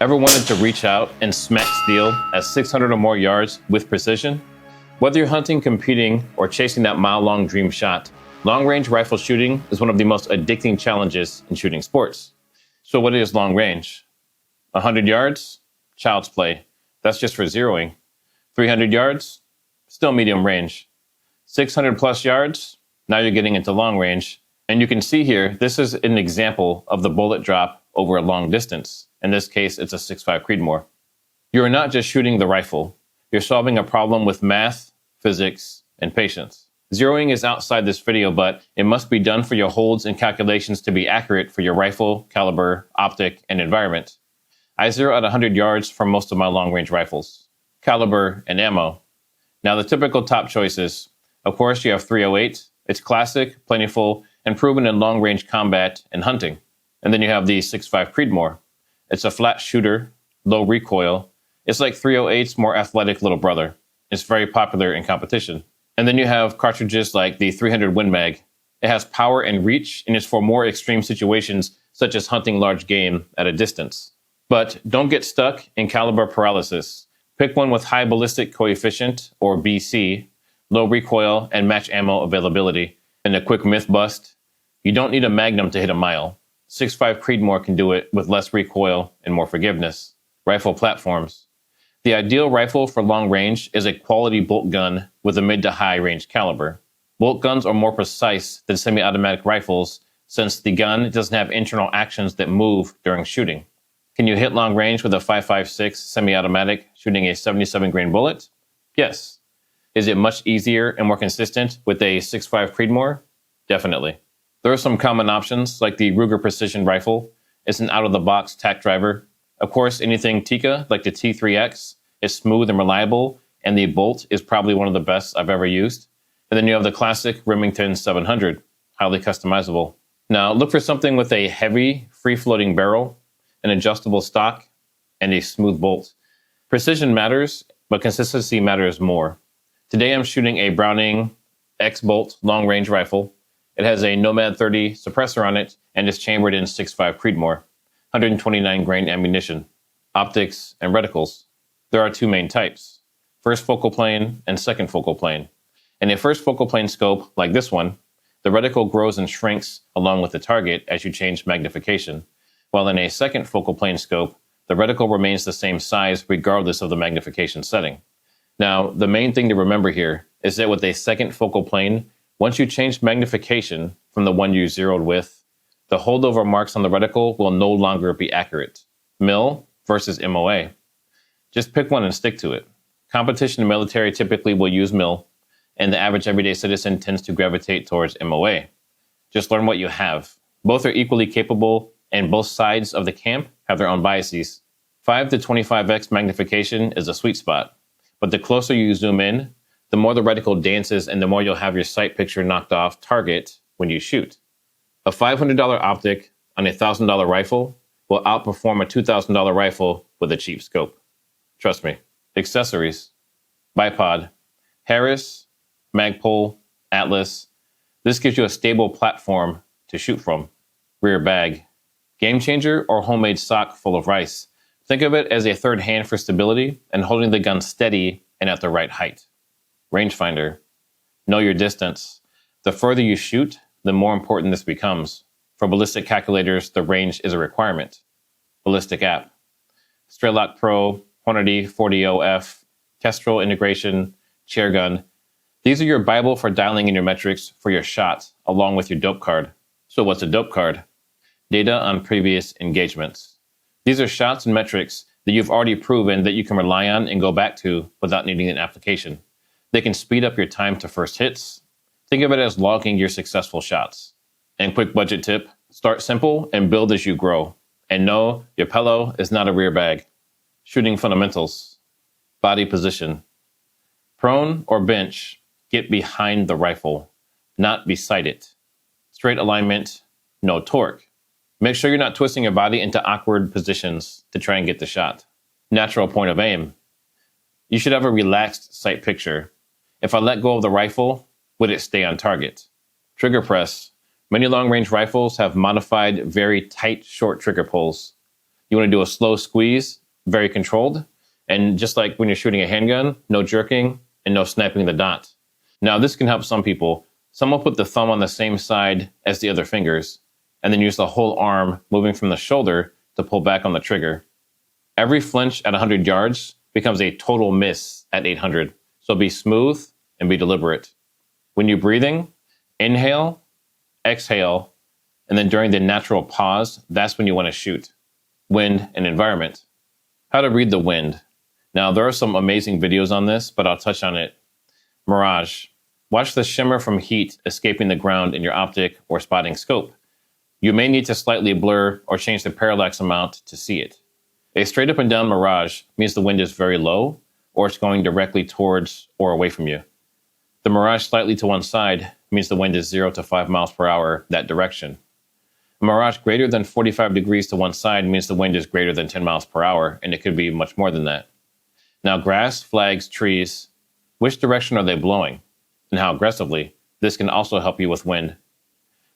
Ever wanted to reach out and smack steel at 600 or more yards with precision? Whether you're hunting, competing, or chasing that mile-long dream shot, long-range rifle shooting is one of the most addicting challenges in shooting sports. So what is long range? 100 yards? Child's play. That's just for zeroing. 300 yards? Still medium range. 600 plus yards? Now you're getting into long range. And you can see here, this is an example of the bullet drop over a long distance. In this case, it's a 6.5 Creedmoor. You are not just shooting the rifle. You're solving a problem with math, physics, and patience. Zeroing is outside this video, but it must be done for your holds and calculations to be accurate for your rifle, caliber, optic, and environment. I zero at 100 yards for most of my long-range rifles. Caliber and ammo. Now the typical top choices. Of course, you have 308. It's classic, plentiful, and proven in long-range combat and hunting. And then you have the 6.5 Creedmoor. It's a flat shooter, low recoil. It's like 308's more athletic little brother. It's very popular in competition. And then you have cartridges like the 300 Win Mag. It has power and reach, and is for more extreme situations, such as hunting large game at a distance. But don't get stuck in caliber paralysis. Pick one with high ballistic coefficient, or BC, low recoil, and match ammo availability. And a quick myth bust, you don't need a Magnum to hit a mile. 6.5 Creedmoor can do it with less recoil and more forgiveness. Rifle platforms. The ideal rifle for long range is a quality bolt gun with a mid to high range caliber. Bolt guns are more precise than semi-automatic rifles since the gun doesn't have internal actions that move during shooting. Can you hit long range with a 5.56 semi-automatic shooting a 77 grain bullet? Yes. Is it much easier and more consistent with a 6.5 Creedmoor? Definitely. There are some common options, like the Ruger Precision Rifle. It's an out-of-the-box tack driver. Of course, anything Tikka, like the T3X, is smooth and reliable, and the bolt is probably one of the best I've ever used. And then you have the classic Remington 700, highly customizable. Now, look for something with a heavy, free-floating barrel, an adjustable stock, and a smooth bolt. Precision matters, but consistency matters more. Today I'm shooting a Browning X-Bolt long-range rifle. It has a Nomad 30 suppressor on it and is chambered in 6.5 Creedmoor, 129 grain ammunition, optics, and reticles. There are two main types, first focal plane and second focal plane. In a first focal plane scope, like this one, the reticle grows and shrinks along with the target as you change magnification, while in a second focal plane scope, the reticle remains the same size regardless of the magnification setting. Now, the main thing to remember here is that with a second focal plane, once you change magnification from the one you zeroed with, the holdover marks on the reticle will no longer be accurate. Mil versus MOA. Just pick one and stick to it. Competition and military typically will use mil, and the average everyday citizen tends to gravitate towards MOA. Just learn what you have. Both are equally capable, and both sides of the camp have their own biases. 5 to 25x magnification is a sweet spot, but the closer you zoom in, the more the reticle dances and the more you'll have your sight picture knocked off target when you shoot. A $500 optic on a $1,000 rifle will outperform a $2,000 rifle with a cheap scope. Trust me. Accessories. Bipod. Harris, Magpul, Atlas. This gives you a stable platform to shoot from. Rear bag. Game changer or homemade sock full of rice. Think of it as a third hand for stability and holding the gun steady and at the right height. Rangefinder. Know your distance. The further you shoot, the more important this becomes. For ballistic calculators, the range is a requirement. Ballistic app. Strelok Pro, Hornady 40OF, Kestrel integration, chair gun. These are your Bible for dialing in your metrics for your shot, along with your dope card. So what's a dope card? Data on previous engagements. These are shots and metrics that you've already proven that you can rely on and go back to without needing an application. They can speed up your time to first hits. Think of it as logging your successful shots. And quick budget tip, start simple and build as you grow. And no, your pillow is not a rear bag. Shooting fundamentals. Body position. Prone or bench, get behind the rifle, not beside it. Straight alignment, no torque. Make sure you're not twisting your body into awkward positions to try and get the shot. Natural point of aim. You should have a relaxed sight picture. If I let go of the rifle, would it stay on target? Trigger press. Many long-range rifles have modified, very tight, short trigger pulls. You want to do a slow squeeze, very controlled. And just like when you're shooting a handgun, no jerking and no sniping the dot. Now, this can help some people. Some will put the thumb on the same side as the other fingers, and then use the whole arm moving from the shoulder to pull back on the trigger. Every flinch at 100 yards becomes a total miss at 800. So be smooth and be deliberate. When you're breathing, inhale, exhale, and then during the natural pause, that's when you want to shoot. Wind and environment. How to read the wind. Now, there are some amazing videos on this, but I'll touch on it. Mirage. Watch the shimmer from heat escaping the ground in your optic or spotting scope. You may need to slightly blur or change the parallax amount to see it. A straight up and down mirage means the wind is very low, or it's going directly towards or away from you. The mirage slightly to one side means the wind is 0 to 5 miles per hour that direction. A mirage greater than 45 degrees to one side means the wind is greater than 10 miles per hour, and it could be much more than that. Now, grass, flags, trees, which direction are they blowing? And how aggressively? This can also help you with wind.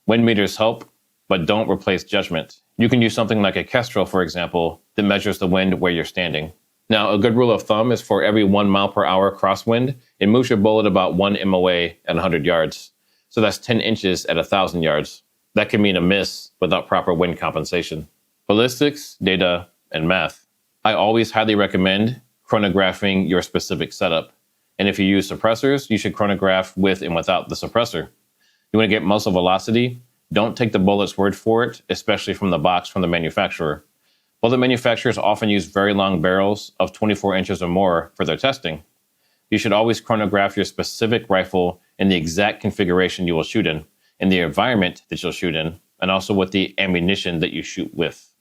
Wind meters help, but don't replace judgment. You can use something like a Kestrel, for example, that measures the wind where you're standing. Now, a good rule of thumb is for every 1 mile per hour crosswind, it moves your bullet about 1 MOA at 100 yards. So that's 10 inches at 1,000 yards. That can mean a miss without proper wind compensation. Ballistics, data, and math. I always highly recommend chronographing your specific setup. And if you use suppressors, you should chronograph with and without the suppressor. You want to get muzzle velocity? Don't take the bullet's word for it, especially from the box from the manufacturer. Bullet manufacturers often use very long barrels of 24 inches or more for their testing. You should always chronograph your specific rifle in the exact configuration you will shoot in the environment that you'll shoot in, and also with the ammunition that you shoot with.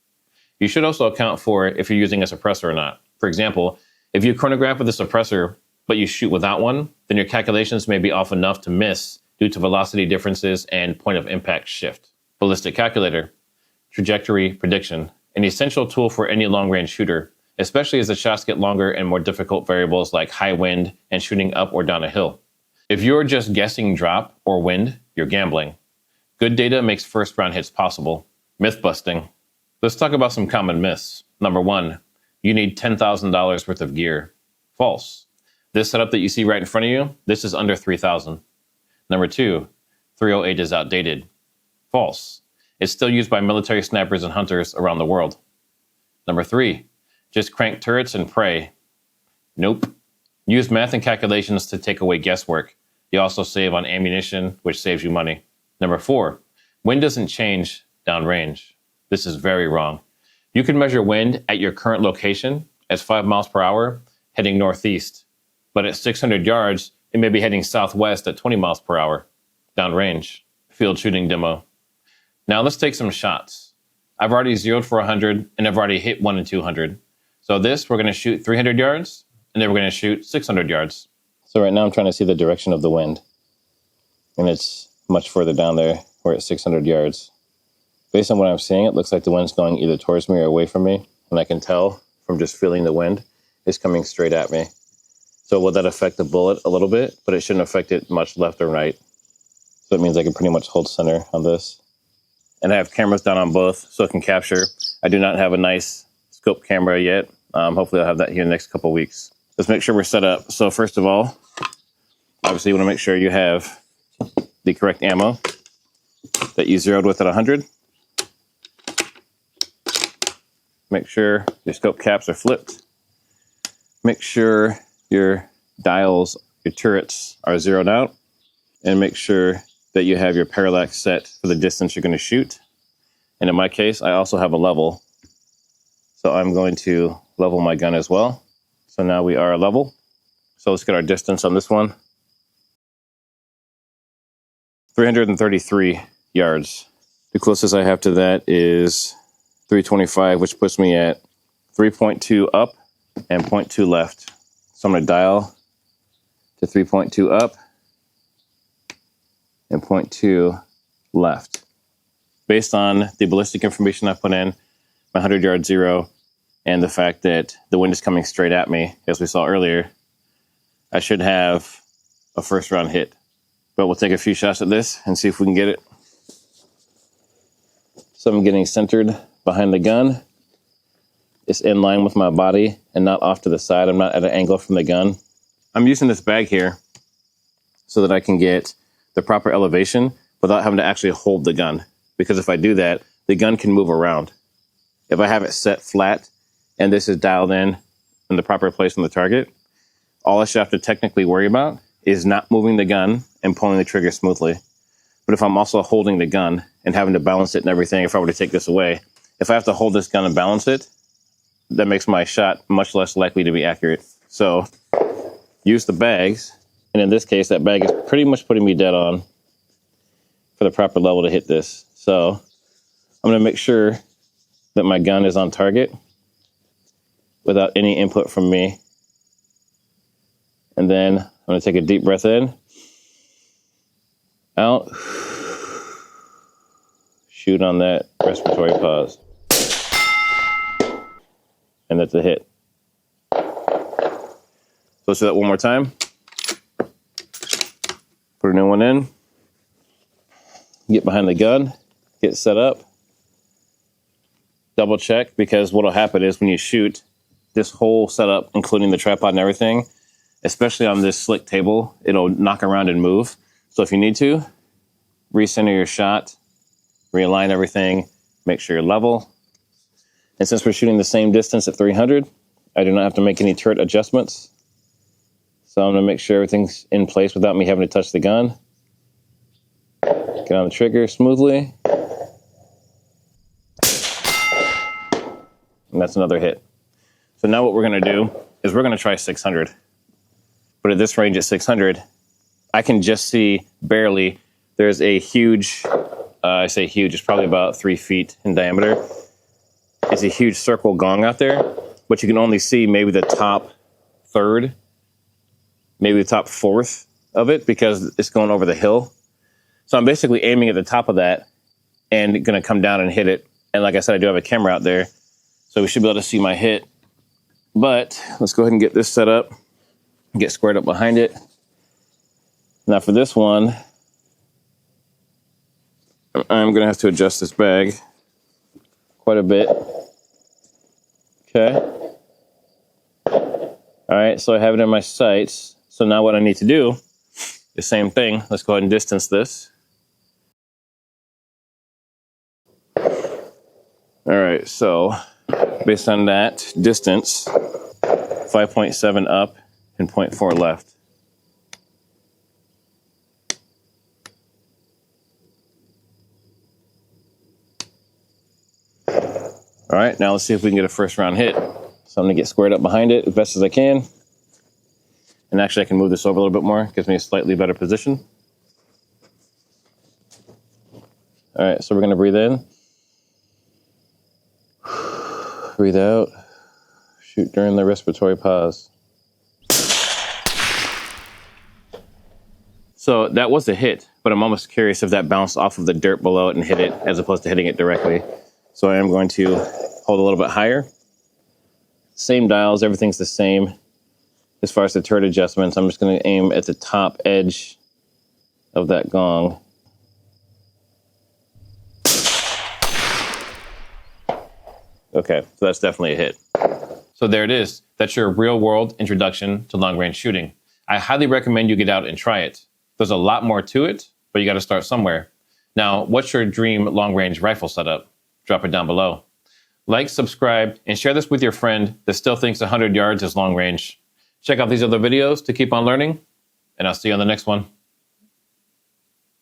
You should also account for if you're using a suppressor or not. For example, if you chronograph with a suppressor, but you shoot without one, then your calculations may be off enough to miss due to velocity differences and point of impact shift. Ballistic Calculator. Trajectory prediction. An essential tool for any long-range shooter, especially as the shots get longer and more difficult variables like high wind and shooting up or down a hill. If you're just guessing drop or wind, you're gambling. Good data makes first-round hits possible. Myth busting. Let's talk about some common myths. Number 1, you need $10,000 worth of gear. False. This setup that you see right in front of you, this is under $3,000. Number 2, 308 is outdated. False. It's still used by military snipers and hunters around the world. Number 3, just crank turrets and pray. Nope. Use math and calculations to take away guesswork. You also save on ammunition, which saves you money. Number 4, wind doesn't change downrange. This is very wrong. You can measure wind at your current location as 5 miles per hour heading northeast, but at 600 yards, it may be heading southwest at 20 miles per hour. Downrange. Field shooting demo. Now let's take some shots. I've already zeroed for 100 and I've already hit 1 and 200. So this, we're going to shoot 300 yards and then we're going to shoot 600 yards. So right now I'm trying to see the direction of the wind. And it's much further down there. We're at 600 yards. Based on what I'm seeing, it looks like the wind's going either towards me or away from me. And I can tell from just feeling the wind, it's coming straight at me. So will that affect the bullet a little bit? But it shouldn't affect it much left or right. So it means I can pretty much hold center on this. And I have cameras down on both so it can capture. I do not have a nice scope camera yet. Hopefully I'll have that here in the next couple of weeks. Let's make sure we're set up. So first of all, obviously you want to make sure you have the correct ammo that you zeroed with at 100. Make sure your scope caps are flipped. Make sure your dials, your turrets are zeroed out. And make sure that you have your parallax set for the distance you're going to shoot. And in my case, I also have a level. So I'm going to level my gun as well. So now we are level. So let's get our distance on this one. 333 yards. The closest I have to that is 325, which puts me at 3.2 up and 0.2 left. So I'm going to dial to 3.2 up and 0.2 left. Based on the ballistic information I put in, my 100-yard zero, and the fact that the wind is coming straight at me, as we saw earlier, I should have a first-round hit. But we'll take a few shots at this and see if we can get it. So I'm getting centered behind the gun. it's in line with my body and not off to the side. I'm not at an angle from the gun. I'm using this bag here so that I can get the proper elevation without having to actually hold the gun. Because if I do that, the gun can move around. If I have it set flat and this is dialed in the proper place on the target, all I should have to technically worry about is not moving the gun and pulling the trigger smoothly. But if I'm also holding the gun and having to balance it and everything, if I were to take this away, if I have to hold this gun and balance it, that makes my shot much less likely to be accurate. So use the bags. And in this case, that bag is pretty much putting me dead on for the proper level to hit this. So I'm going to make sure that my gun is on target without any input from me. And then I'm going to take a deep breath in, out, shoot on that respiratory pause. And that's a hit. So let's do that one more time. Put a new one in. Get behind the gun, get set up. Double check, because what'll happen is when you shoot, this whole setup, including the tripod and everything, especially on this slick table, it'll knock around and move. So if you need to, recenter your shot, realign everything, make sure you're level. And since we're shooting the same distance at 300, I do not have to make any turret adjustments. So I'm gonna make sure everything's in place without me having to touch the gun. Get on the trigger smoothly. And that's another hit. So now what we're gonna do is we're gonna try 600. But at this range at 600, I can just see barely, there's a huge, I say huge, it's probably about 3 feet in diameter. It's a huge circle gong out there, but you can only see maybe the top third, maybe the top fourth of it because it's going over the hill. So I'm basically aiming at the top of that and gonna come down and hit it. And like I said, I do have a camera out there, so we should be able to see my hit. But let's go ahead and get this set up, get squared up behind it. Now for this one, I'm gonna have to adjust this bag quite a bit. Okay. All right, so I have it in my sights. So now what I need to do, the same thing. Let's go ahead and distance this. All right, so based on that distance, 5.7 up and 0.4 left. All right, now let's see if we can get a first round hit. So I'm gonna get squared up behind it as best as I can. And actually I can move this over a little bit more, gives me a slightly better position. All right, so we're gonna breathe in. Breathe out. Shoot during the respiratory pause. So that was a hit, but I'm almost curious if that bounced off of the dirt below it and hit it as opposed to hitting it directly. So I am going to hold a little bit higher. Same dials, everything's the same. As far as the turret adjustments, I'm just going to aim at the top edge of that gong. Okay, so that's definitely a hit. So there it is. That's your real-world introduction to long-range shooting. I highly recommend you get out and try it. There's a lot more to it, but you got to start somewhere. Now, what's your dream long-range rifle setup? Drop it down below. Like, subscribe, and share this with your friend that still thinks 100 yards is long range. Check out these other videos to keep on learning, and I'll see you on the next one.